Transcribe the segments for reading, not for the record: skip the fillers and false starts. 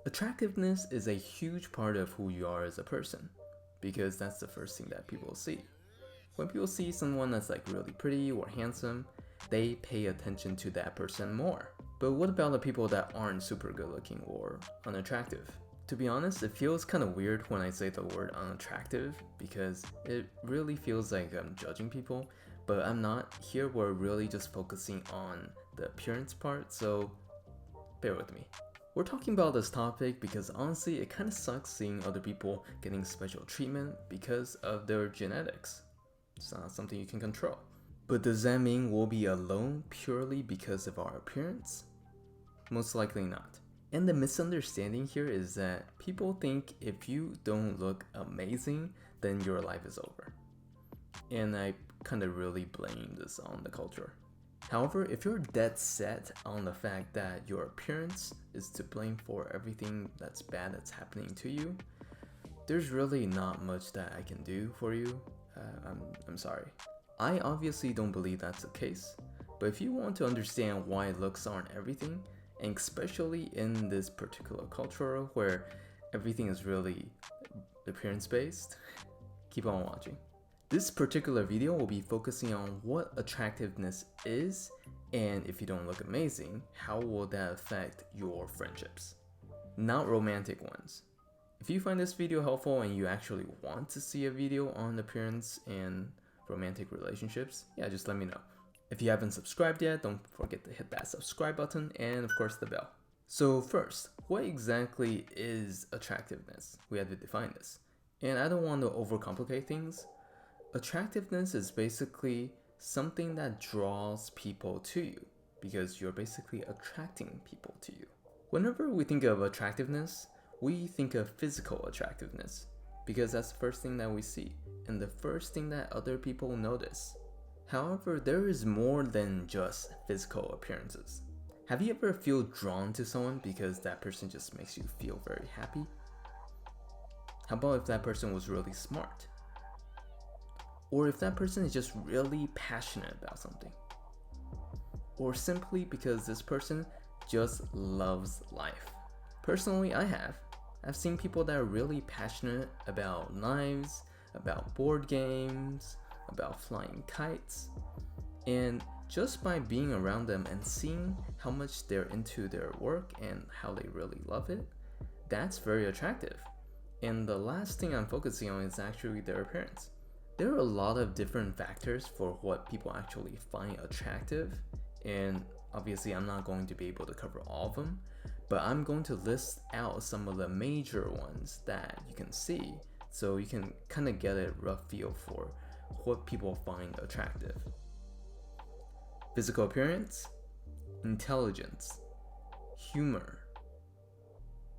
Attractiveness is a huge part of who you are as a person, because that's the first thing that people see. When people see someone that's like really pretty or handsome, they pay attention to that person more. But what about the people that aren't super good looking or unattractive? To be honest, it feels kind of weird when I say the word unattractive because it really feels like I'm judging people, but I'm not. Here we're really just focusing on the appearance part, so bear with me. We're talking about this topic because honestly, it kind of sucks seeing other people getting special treatment because of their genetics. It's not something you can control. But does that mean we'll be alone purely because of our appearance? Most likely not. And the misunderstanding here is that people think if you don't look amazing, then your life is over. And I kind of really blame this on the culture. However, if you're dead set on the fact that your appearance is to blame for everything that's bad that's happening to you, there's really not much that I can do for you. I'm sorry. I obviously don't believe that's the case, but if you want to understand why looks aren't everything, and especially in this particular culture where everything is really appearance based, keep on watching. This particular video will be focusing on what attractiveness is, and if you don't look amazing, how will that affect your friendships? Not romantic ones. If you find this video helpful and you actually want to see a video on appearance and romantic relationships, yeah, just let me know. If you haven't subscribed yet, don't forget to hit that subscribe button and of course the bell. So first, what exactly is attractiveness? We have to define this. And I don't want to overcomplicate things. Attractiveness is basically something that draws people to you because you're basically attracting people to you. Whenever we think of attractiveness, we think of physical attractiveness because that's the first thing that we see and the first thing that other people notice. However, there is more than just physical appearances. Have you ever feel drawn to someone because that person just makes you feel very happy? How about if that person was really smart? Or if that person is just really passionate about something? Or simply because this person just loves life? Personally, I've seen people that are really passionate about knives, about board games, about flying kites, and just by being around them and seeing how much they're into their work and how they really love it, that's very attractive. And the last thing I'm focusing on is actually their appearance. There are a lot of different factors for what people actually find attractive, and obviously I'm not going to be able to cover all of them, but I'm going to list out some of the major ones that you can see so you can kind of get a rough feel for what people find attractive. Physical appearance, intelligence, humor,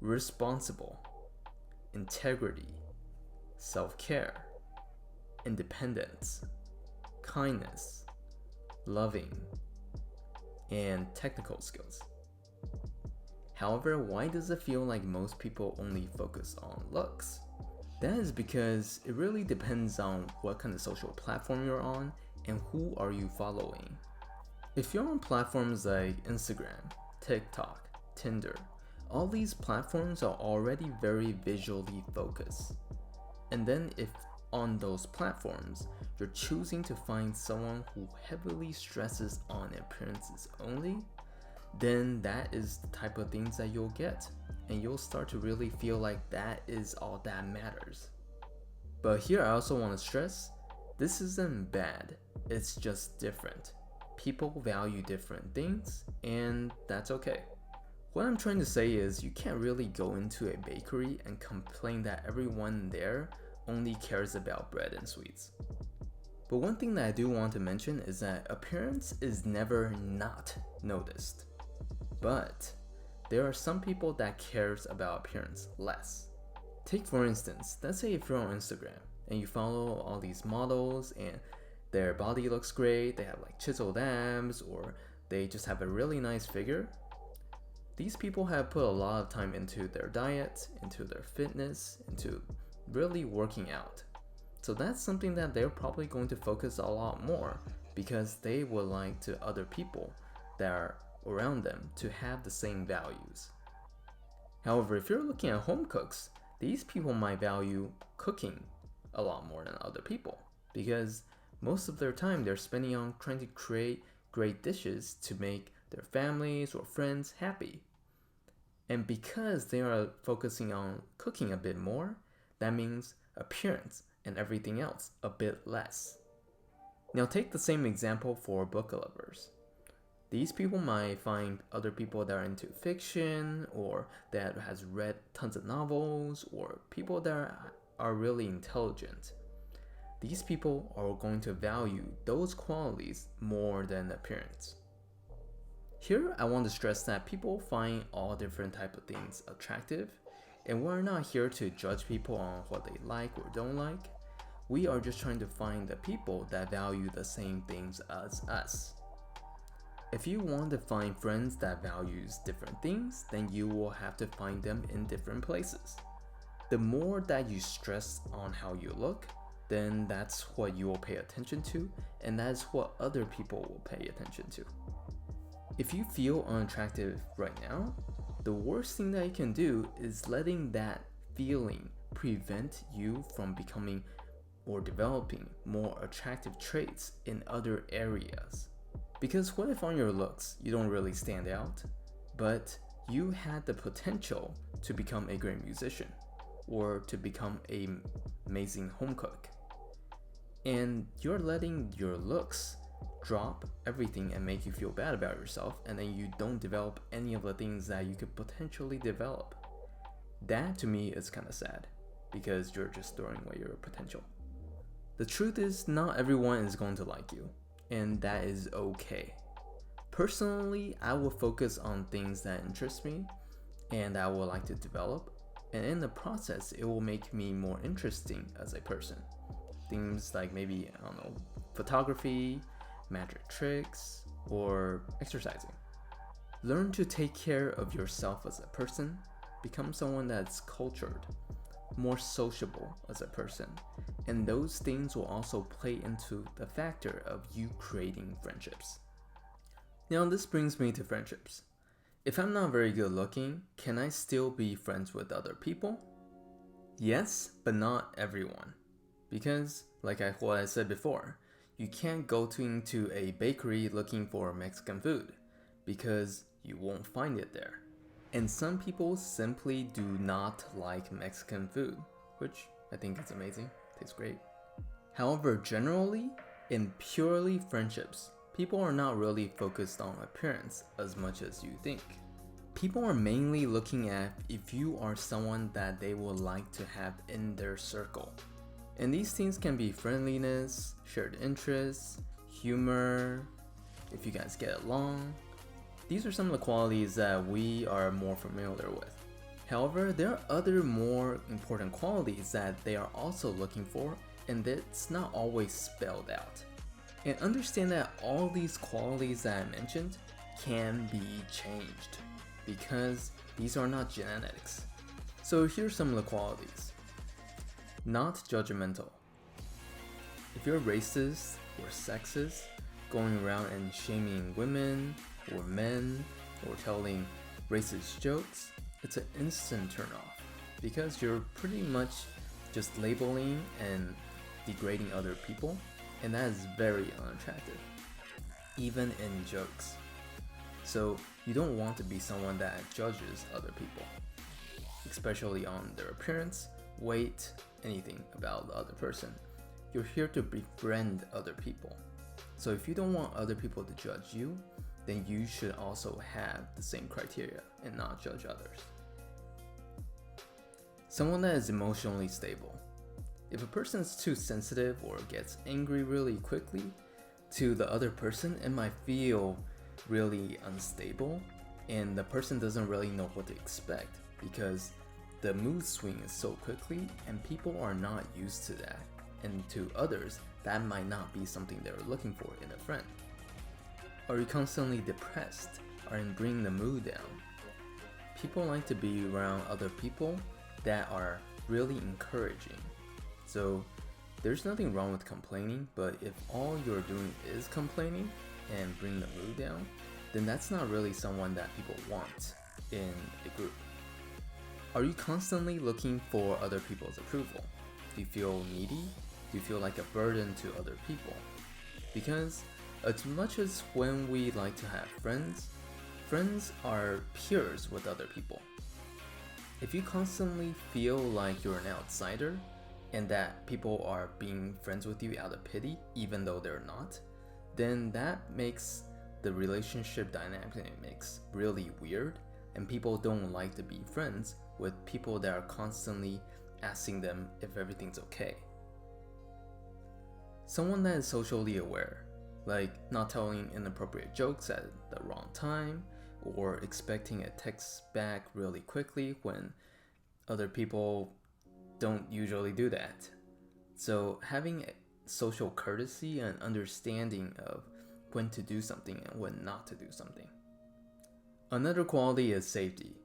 responsible, integrity, self-care, independence, kindness, loving, and technical skills. However, why does it feel like most people only focus on looks? That is because it really depends on what kind of social platform you're on and who are you following. If you're on platforms like Instagram, TikTok, Tinder, all these platforms are already very visually focused. And then if on those platforms, you're choosing to find someone who heavily stresses on appearances only, then that is the type of things that you'll get, and you'll start to really feel like that is all that matters. But here I also want to stress, this isn't bad, it's just different. People value different things, and that's okay. What I'm trying to say is you can't really go into a bakery and complain that everyone there only cares about bread and sweets. But one thing that I do want to mention is that appearance is never not noticed. But there are some people that cares about appearance less. Take for instance, let's say if you're on Instagram and you follow all these models and their body looks great, they have like chiseled abs, or they just have a really nice figure. These people have put a lot of time into their diet, into their fitness, into really working out. So that's something that they're probably going to focus a lot more because they would like to other people that are around them to have the same values. However, if you're looking at home cooks, these people might value cooking a lot more than other people because most of their time they're spending on trying to create great dishes to make their families or friends happy. And because they are focusing on cooking a bit more, that means appearance and everything else a bit less. Now take the same example for book lovers. These people might find other people that are into fiction or that has read tons of novels or people that are really intelligent. These people are going to value those qualities more than appearance. Here I want to stress that people find all different types of things attractive, and we're not here to judge people on what they like or don't like. We are just trying to find the people that value the same things as us. If you want to find friends that values different things, then you will have to find them in different places. The more that you stress on how you look, then that's what you will pay attention to, and that's what other people will pay attention to. If you feel unattractive right now, the worst thing that you can do is letting that feeling prevent you from becoming or developing more attractive traits in other areas. Because what if on your looks you don't really stand out, but you had the potential to become a great musician or to become an amazing home cook, and you're letting your looks drop everything and make you feel bad about yourself, and then you don't develop any of the things that you could potentially develop. That to me is kind of sad because you're just throwing away your potential. The truth is, not everyone is going to like you, and that is okay. Personally, I will focus on things that interest me and I would like to develop, and in the process, it will make me more interesting as a person. Things like maybe, I don't know, photography, magic tricks, or exercising. Learn to take care of yourself as a person, become someone that's cultured, more sociable as a person, and those things will also play into the factor of you creating friendships. Now this brings me to friendships. If I'm not very good looking, can I still be friends with other people? Yes, but not everyone. Because, like what I said before, you can't go into a bakery looking for Mexican food because you won't find it there. And some people simply do not like Mexican food, which I think is amazing, tastes great. However, generally, in purely friendships, people are not really focused on appearance as much as you think. People are mainly looking at if you are someone that they would like to have in their circle. And these things can be friendliness, shared interests, humor, if you guys get along. These are some of the qualities that we are more familiar with. However, there are other more important qualities that they are also looking for, and it's not always spelled out. And understand that all these qualities that I mentioned can be changed because these are not genetics. So here's some of the qualities. Not judgmental. If you're racist or sexist, going around and shaming women or men or telling racist jokes, it's an instant turn off because you're pretty much just labeling and degrading other people, and that is very unattractive, even in jokes. So you don't want to be someone that judges other people, especially on their appearance, weight, anything about the other person. You're here to befriend other people. So if you don't want other people to judge you, then you should also have the same criteria and not judge others. Someone that is emotionally stable. If a person is too sensitive or gets angry really quickly to the other person, it might feel really unstable, and the person doesn't really know what to expect because the mood swing is so quickly and people are not used to that. And to others, that might not be something they're looking for in a friend. Are you constantly depressed? Are you bringing the mood down? People like to be around other people that are really encouraging. So there's nothing wrong with complaining, but if all you're doing is complaining and bring the mood down, then that's not really someone that people want in a group. Are you constantly looking for other people's approval? Do you feel needy? Do you feel like a burden to other people? Because as much as when we like to have friends, friends are peers with other people. If you constantly feel like you're an outsider and that people are being friends with you out of pity even though they're not, then that makes the relationship dynamics really weird, and people don't like to be friends with people that are constantly asking them if everything's okay. Someone that is socially aware, like not telling inappropriate jokes at the wrong time, or expecting a text back really quickly when other people don't usually do that. So having social courtesy and understanding of when to do something and when not to do something. Another quality is safety.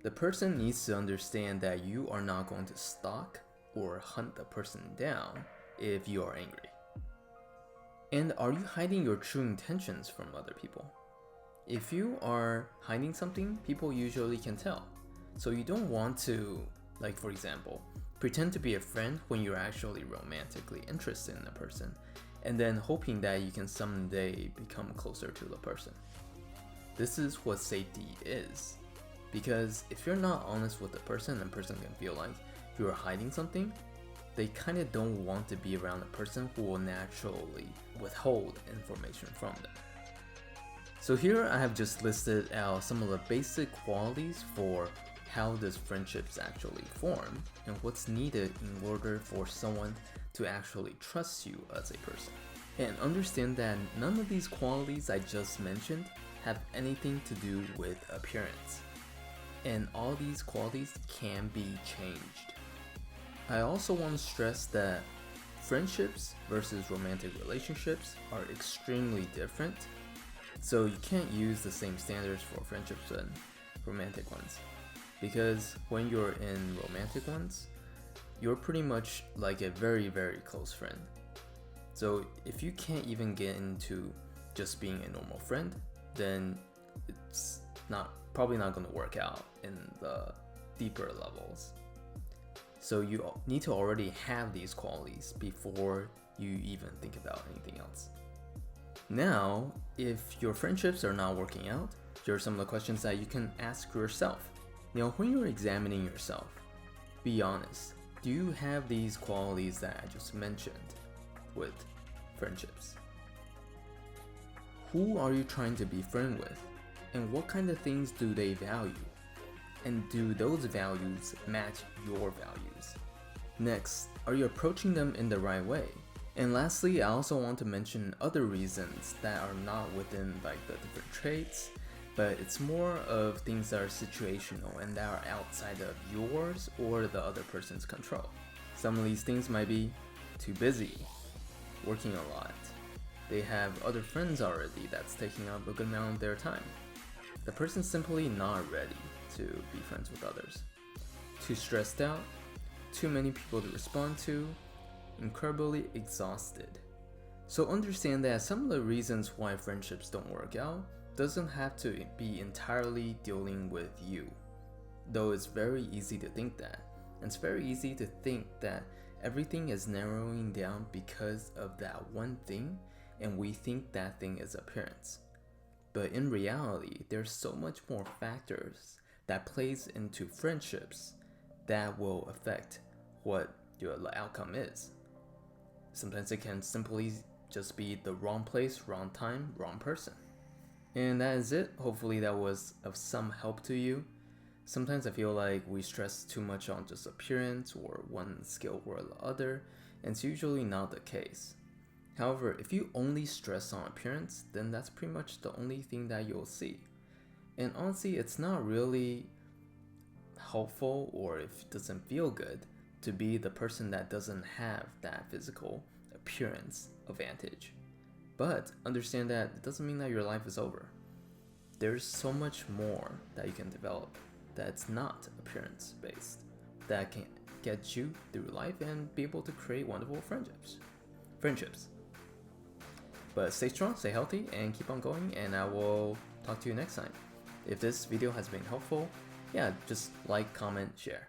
The person needs to understand that you are not going to stalk or hunt the person down if you are angry. And are you hiding your true intentions from other people? If you are hiding something, people usually can tell. So you don't want to, like for example, pretend to be a friend when you're actually romantically interested in a person, and then hoping that you can someday become closer to the person. This is what safety is. Because if you're not honest with the person and the person can feel like you're hiding something, they kind of don't want to be around a person who will naturally withhold information from them. So here I have just listed out some of the basic qualities for how these friendships actually form and what's needed in order for someone to actually trust you as a person. And understand that none of these qualities I just mentioned have anything to do with appearance. And all these qualities can be changed. I also want to stress that friendships versus romantic relationships are extremely different. So you can't use the same standards for friendships and romantic ones. Because when you're in romantic ones, you're pretty much like a very, very close friend. So if you can't even get into just being a normal friend, then it's probably not going to work out in the deeper levels. So you need to already have these qualities before you even think about anything else. Now, if your friendships are not working out, here are some of the questions that you can ask yourself. When you're examining yourself, be honest. Do you have these qualities that I just mentioned with friendships? Who are you trying to be friends with? And what kind of things do they value? And do those values match your values? Next, are you approaching them in the right way? And lastly, I also want to mention other reasons that are not within the different traits, but it's more of things that are situational and that are outside of yours or the other person's control. Some of these things might be too busy, working a lot. They have other friends already that's taking up a good amount of their time. The person's simply not ready to be friends with others. Too stressed out, too many people to respond to, incredibly exhausted. So understand that some of the reasons why friendships don't work out doesn't have to be entirely dealing with you. Though it's very easy to think that. And it's very easy to think that everything is narrowing down because of that one thing, and we think that thing is appearance. But in reality, there's so much more factors that plays into friendships that will affect what your outcome is. Sometimes it can simply just be the wrong place, wrong time, wrong person. And that is it. Hopefully that was of some help to you. Sometimes I feel like we stress too much on just appearance or one skill or the other, and it's usually not the case. However, if you only stress on appearance, then that's pretty much the only thing that you'll see. And honestly, it's not really helpful, or if it doesn't feel good, to be the person that doesn't have that physical appearance advantage. But understand that it doesn't mean that your life is over. There's so much more that you can develop that's not appearance based, that can get you through life and be able to create wonderful friendships. But stay strong, stay healthy, and keep on going, and I will talk to you next time. If this video has been helpful, yeah, just like, comment, share.